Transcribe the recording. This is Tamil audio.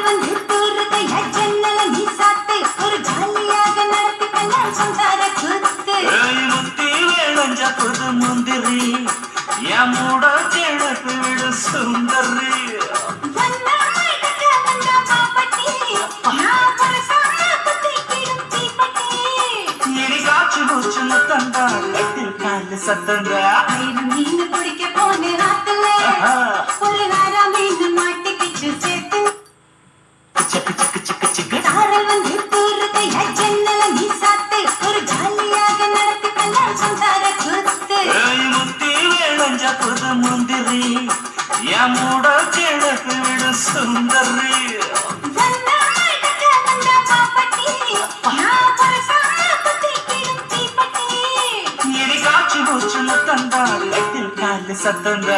சாரல் வந்து தூருதையா ஜன்னல நீ சாத்து ஒரு ஜாலியாக நடத்திக்கலாம் சம்சார கூத்து முத்தி வேளஞ்ச புது முந்திரி என் மூட கிழக்கு விடு சுந்தரி இனி காற்று மூச்சு முத்தந்தா கட்டில் கால சத்தந்தா மீன் பிடிக்க போன ராத்துல ஒரு நேரம் மீன் மாட்டிக்கிச்சு சேர்த்து சிக்கு சிக்கு சிக்கு சிக்கு சாரல் வந்து தூருதையா ஜன்னல நீ சாத்து ஒரு ஜாலியாக நடத்திக்கலாம் சம்சார கூத்து முத்தி வேளஞ்ச புது முந்திரி என் மூட கிழக்கு விடு சுந்தரி இனி காற்று மூச்சு முத்தந்தா கட்டில் கால சத்தந்தா